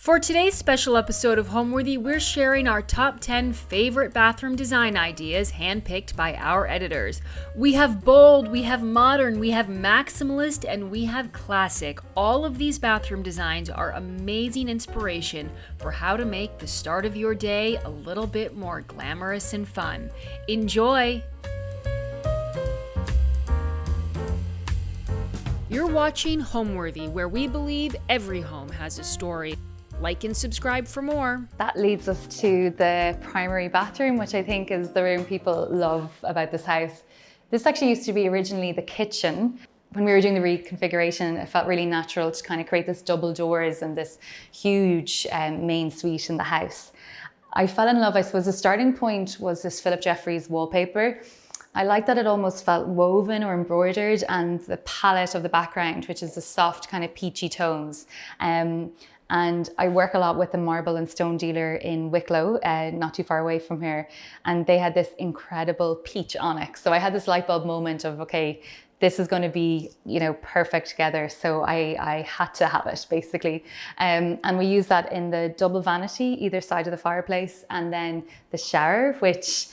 For today's special episode of Homeworthy, we're sharing our top 10 favorite bathroom design ideas handpicked by our editors. We have bold, we have modern, we have maximalist, and we have classic. All of these bathroom designs are amazing inspiration for how to make the start of your day a little bit more glamorous and fun. Enjoy! You're watching Homeworthy, where we believe every home has a story. Like and subscribe for more. That leads us to the primary bathroom, which I think is the room people love about this house. This actually used to be originally the kitchen. When we were doing the reconfiguration, it felt really natural to kind of create this double doors and this huge main suite in the house. I fell in love, I suppose the starting point was this Philip Jeffries wallpaper. I like that it almost felt woven or embroidered, and the palette of the background, which is the soft kind of peachy tones. And I work a lot with a marble and stone dealer in Wicklow, not too far away from here. And they had this incredible peach onyx. So I had this light bulb moment of, okay, this is going to be, perfect together. So I had to have it, basically. And we use that in the double vanity, either side of the fireplace, and then the shower, which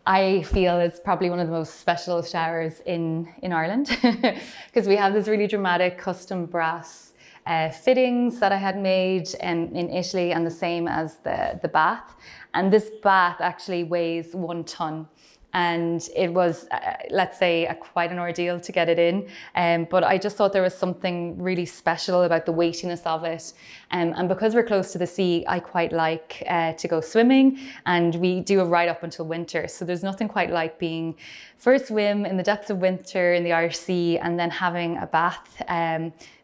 I feel is probably one of the most special showers in Ireland, because we have this really dramatic custom brass fittings that I had made in Italy, and the same as the bath. And this bath actually weighs 1 ton. And it was, let's say, quite an ordeal to get it in. But I just thought there was something really special about the weightiness of it. And because we're close to the sea, I quite like to go swimming. And we do it right up until winter. So there's nothing quite like being for a swim in the depths of winter in the Irish Sea, and then having a bath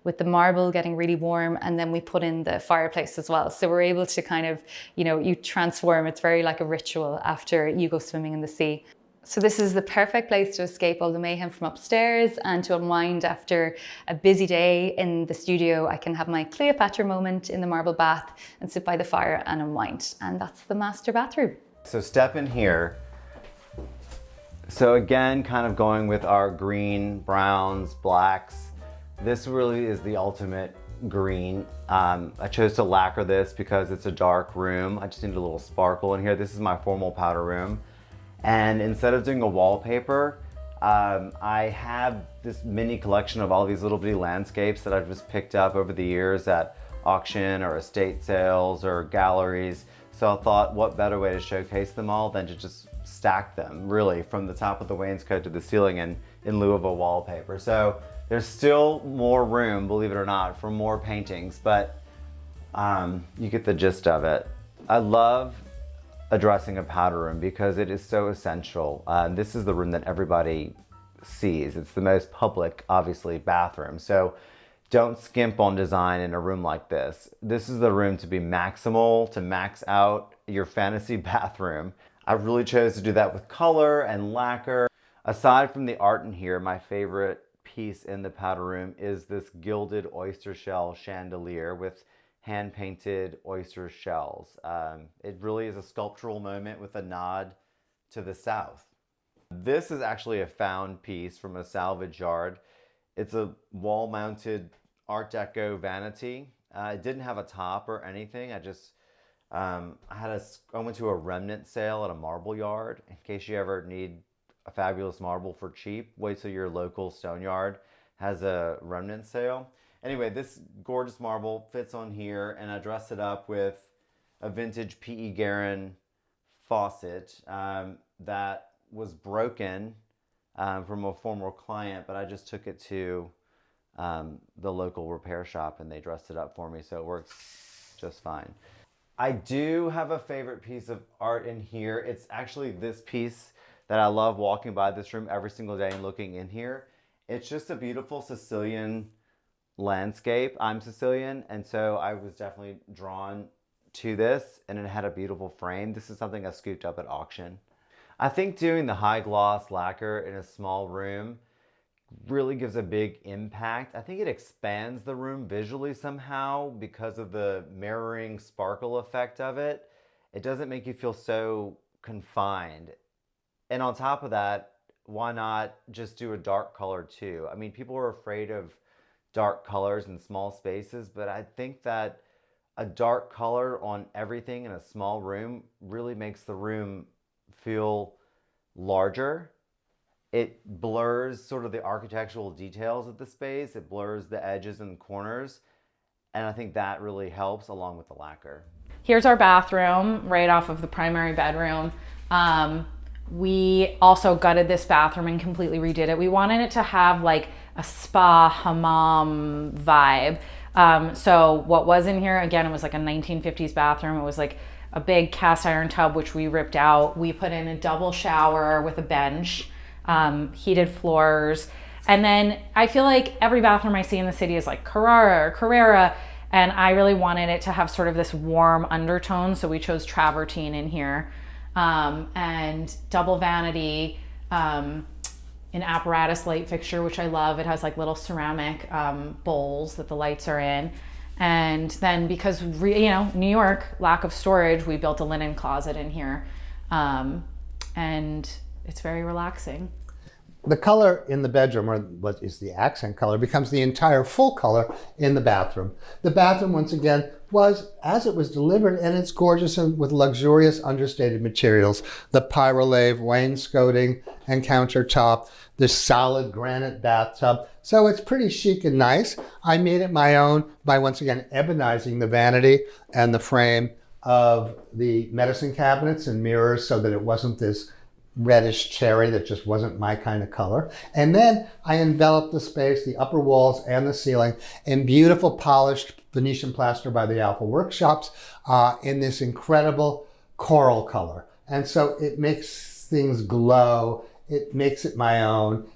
with the marble getting really warm, and then we put in the fireplace as well. So we're able to kind of, you transform. It's very like a ritual after you go swimming in the sea. So this is the perfect place to escape all the mayhem from upstairs and to unwind after a busy day in the studio. I can have my Cleopatra moment in the marble bath and sit by the fire and unwind. And that's the master bathroom. So step in here. So again, kind of going with our green, browns, blacks. This really is the ultimate green. I chose to lacquer this because it's a dark room. I just need a little sparkle in here. This is my formal powder room. And instead of doing a wallpaper, I have this mini collection of all these little bitty landscapes that I've just picked up over the years at auction or estate sales or galleries. So I thought, what better way to showcase them all than to just stack them really from the top of the wainscot to the ceiling in lieu of a wallpaper. So there's still more room, believe it or not, for more paintings, but you get the gist of it. I love addressing a powder room because it is so essential. This is the room that everybody sees. It's the most public, obviously, bathroom. So don't skimp on design in a room like this. This is the room to be maximal, to max out your fantasy bathroom. I really chose to do that with color and lacquer. Aside from the art in here, my favorite piece in the powder room is this gilded oyster shell chandelier with hand-painted oyster shells. It really is a sculptural moment with a nod to the South. This is actually a found piece from a salvage yard. It's a wall-mounted Art Deco vanity. It didn't have a top or anything. I went to a remnant sale at a marble yard. In case you ever need a fabulous marble for cheap, wait till your local stone yard has a remnant sale. Anyway, this gorgeous marble fits on here, and I dressed it up with a vintage P.E. Guerin faucet that was broken from a former client, but I just took it to the local repair shop and they dressed it up for me, so it works just fine. I do have a favorite piece of art in here. It's actually this piece that I love walking by this room every single day and looking in here. It's just a beautiful Sicilian landscape. I'm Sicilian, and so I was definitely drawn to this, and it had a beautiful frame. This is something I scooped up at auction. I think doing the high gloss lacquer in a small room really gives a big impact. I think it expands the room visually somehow because of the mirroring sparkle effect of it. It doesn't make you feel so confined. And on top of that, why not just do a dark color too? I mean, people are afraid of dark colors in small spaces, but I think that a dark color on everything in a small room really makes the room feel larger. It blurs sort of the architectural details of the space. It blurs the edges and corners. And I think that really helps along with the lacquer. Here's our bathroom right off of the primary bedroom. We also gutted this bathroom and completely redid it. We wanted it to have like a spa hammam vibe. So what was in here, again, it was like a 1950s bathroom. It was like a big cast iron tub, which we ripped out. We put in a double shower with a bench, heated floors. And then I feel like every bathroom I see in the city is like Carrera. And I really wanted it to have sort of this warm undertone. So we chose travertine in here. And double vanity, an apparatus light fixture, which I love. It has like little ceramic bowls that the lights are in. And then because, New York, lack of storage, we built a linen closet in here. And it's very relaxing. The color in the bedroom, or what is the accent color, becomes the entire full color in the bathroom. The bathroom, once again, was as it was delivered, and it's gorgeous and with luxurious understated materials. The pyrolave wainscoting and countertop, the solid granite bathtub. So it's pretty chic and nice. I made it my own by, once again, ebonizing the vanity and the frame of the medicine cabinets and mirrors so that it wasn't this reddish cherry that just wasn't my kind of color. And then I enveloped the space, the upper walls and the ceiling, in beautiful polished Venetian plaster by the Alpha Workshops in this incredible coral color. And so it makes things glow. It makes it my own.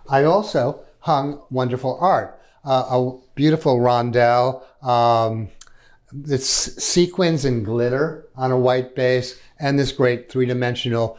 I also hung wonderful art, a beautiful rondelle, this sequins and glitter on a white base, and this great three-dimensional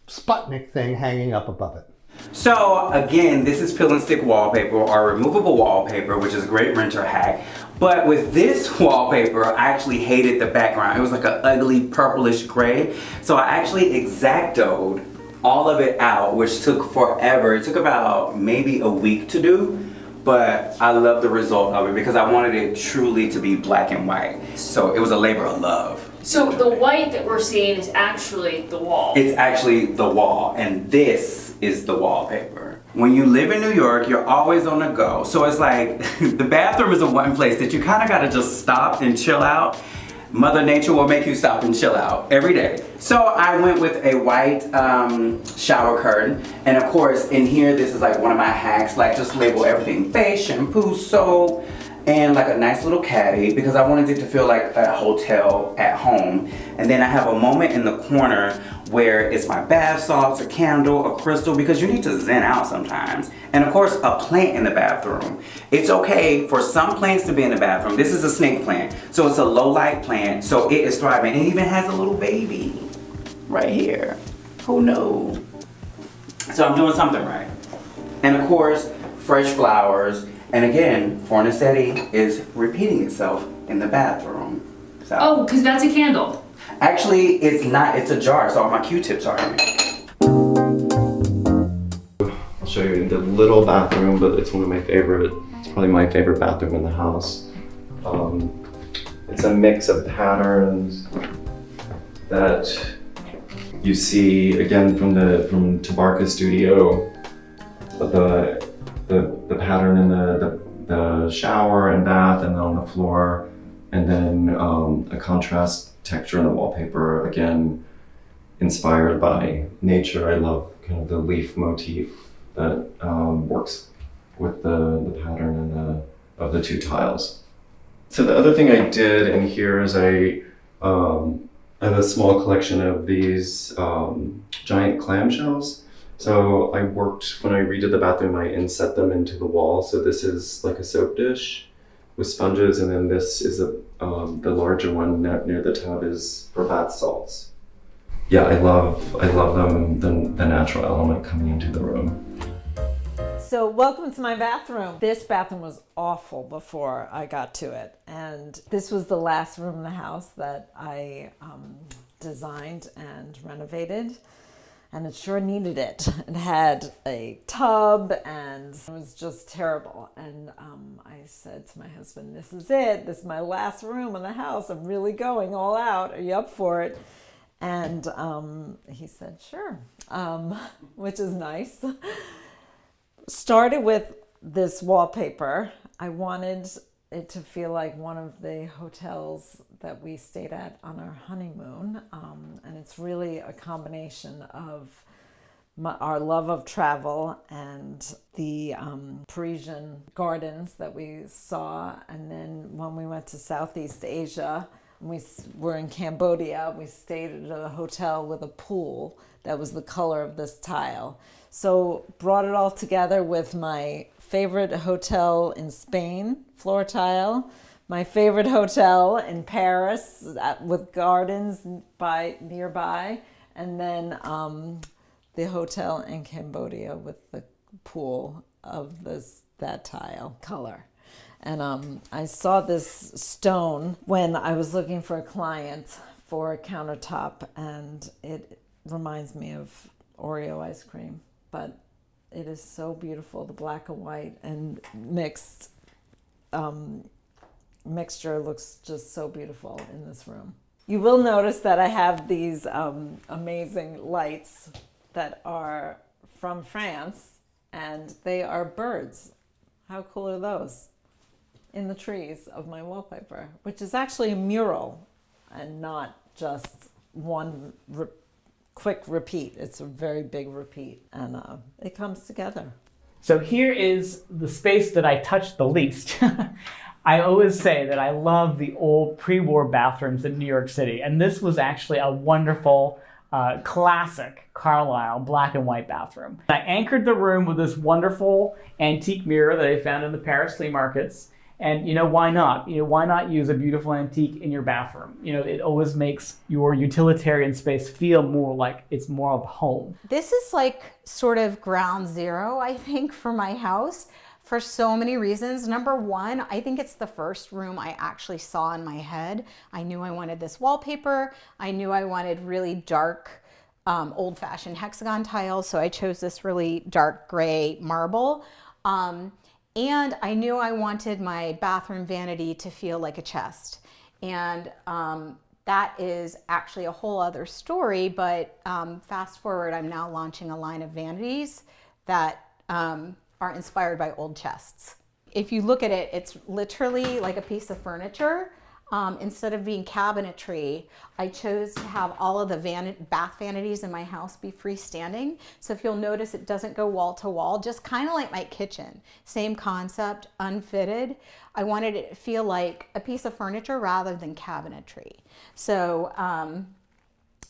Sputnik thing hanging up above it. So again, this is peel and stick wallpaper or removable wallpaper, which is a great renter hack. But with this wallpaper, I actually hated the background. It was like an ugly purplish gray. So I actually X-Actoed all of it out, which took forever. It took about maybe a week to do, but I love the result of it because I wanted it truly to be black and white. So it was a labor of love. So the white that we're seeing is actually the wall. It's actually the wall, and this is the wallpaper. When you live in New York, you're always on the go. So it's like, the bathroom is the one place that you kind of got to just stop and chill out. Mother Nature will make you stop and chill out every day. So I went with a white shower curtain. And of course, in here, this is like one of my hacks, like just label everything face, shampoo, soap, and like a nice little caddy because I wanted it to feel like a hotel at home. And then I have a moment in the corner where it's my bath salts, a candle, a crystal, because you need to zen out sometimes. And of course, a plant in the bathroom. It's okay for some plants to be in the bathroom. This is a snake plant, so it's a low light plant, so it is thriving. It even has a little baby right here. Who knew? So I'm doing something right. And of course, fresh flowers. And again, Fornacetti is repeating itself in the bathroom. So. Oh, because that's a candle. Actually, it's not. It's a jar, so all my Q-tips are in it. I'll show you the little bathroom, but it's one of my favorite. It's probably my favorite bathroom in the house. It's a mix of patterns that you see again from Tabarca Studio, but the pattern in the shower and bath and then on the floor, and then a contrast texture in the wallpaper, again inspired by nature. I love kind of the leaf motif that works with the pattern of the two tiles. So the other thing I did in here is I have a small collection of these giant clamshells. So I worked, when I redid the bathroom, I inset them into the wall. So this is like a soap dish with sponges, and then this is the larger one near the tub is for bath salts. Yeah, I love them, the natural element coming into the room. So welcome to my bathroom. This bathroom was awful before I got to it. And this was the last room in the house that I designed and renovated. And it sure needed it. It had a tub and it was just terrible. And I said to my husband, this is it. This is my last room in the house. I'm really going all out. Are you up for it? And he said, sure, which is nice. Started with this wallpaper. I wanted it to feel like one of the hotels that we stayed at on our honeymoon. And it's really a combination of our love of travel and the Parisian gardens that we saw. And then when we went to Southeast Asia, we were in Cambodia, we stayed at a hotel with a pool that was the color of this tile. So brought it all together with my favorite hotel in Spain, floor tile, my favorite hotel in Paris with gardens nearby, and then the hotel in Cambodia with the pool of that tile color. And I saw this stone when I was looking for a client for a countertop, and it reminds me of Oreo ice cream, but it is so beautiful. The black and white and mixture looks just so beautiful in this room. You will notice that I have these amazing lights that are from France, and they are birds. How cool are those? In the trees of my wallpaper, which is actually a mural and not just one quick repeat. It's a very big repeat, and it comes together. So here is the space that I touched the least. I always say that I love the old pre-war bathrooms in New York City, and this was actually a wonderful classic Carlisle black and white bathroom. I anchored the room with this wonderful antique mirror that I found in the Paris flea markets. And why not? Why not use a beautiful antique in your bathroom? It always makes your utilitarian space feel more like it's more of home. This is like sort of ground zero, I think, for my house for so many reasons. Number one, I think it's the first room I actually saw in my head. I knew I wanted this wallpaper. I knew I wanted really dark, old-fashioned hexagon tiles. So I chose this really dark gray marble. And I knew I wanted my bathroom vanity to feel like a chest. And that is actually a whole other story, but fast forward, I'm now launching a line of vanities that are inspired by old chests. If you look at it, it's literally like a piece of furniture. Instead of being cabinetry, I chose to have all of the bath vanities in my house be freestanding. So if you'll notice, it doesn't go wall to wall, just kind of like my kitchen. Same concept, unfitted. I wanted it to feel like a piece of furniture rather than cabinetry. So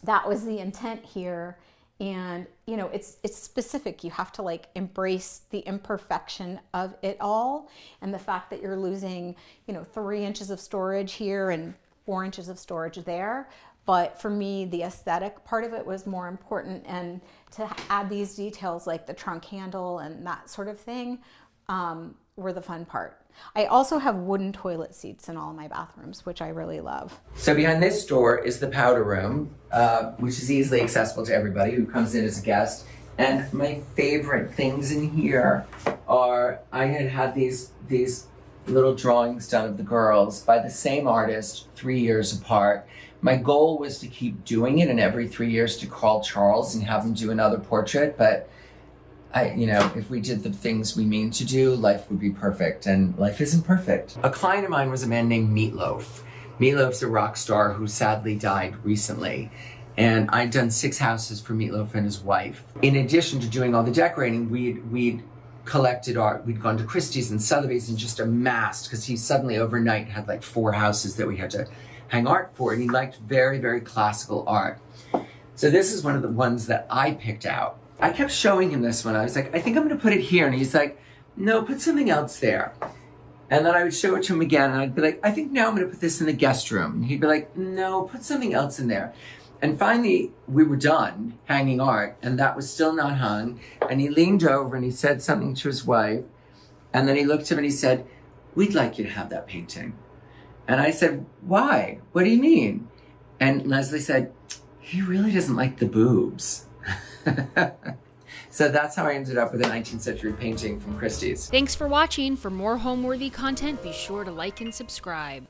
that was the intent here. And it's specific. You have to like embrace the imperfection of it all, and the fact that you're losing 3 inches of storage here and 4 inches of storage there. But for me, the aesthetic part of it was more important, and to add these details like the trunk handle and that sort of thing were the fun part. I also have wooden toilet seats in all my bathrooms, which I really love. So behind this door is the powder room, which is easily accessible to everybody who comes in as a guest. And my favorite things in here are, I had these little drawings done of the girls by the same artist 3 years apart. My goal was to keep doing it, and every 3 years to call Charles and have him do another portrait, but if we did the things we mean to do, life would be perfect, and life isn't perfect. A client of mine was a man named Meatloaf. Meatloaf's a rock star who sadly died recently, and I'd done 6 houses for Meatloaf and his wife. In addition to doing all the decorating, we'd collected art. We'd gone to Christie's and Sotheby's and just amassed, because he suddenly overnight had like 4 houses that we had to hang art for, and he liked very, very classical art. So this is one of the ones that I picked out. I kept showing him this one. I was like, I think I'm gonna put it here. And he's like, no, put something else there. And then I would show it to him again, and I'd be like, I think now I'm gonna put this in the guest room. And he'd be like, no, put something else in there. And finally, we were done hanging art, and that was still not hung. And he leaned over and he said something to his wife. And then he looked at him and he said, we'd like you to have that painting. And I said, why? What do you mean? And Leslie said, he really doesn't like the boobs. So that's how I ended up with a 19th century painting from Christie's. Thanks for watching. For more Homeworthy content, be sure to like and subscribe.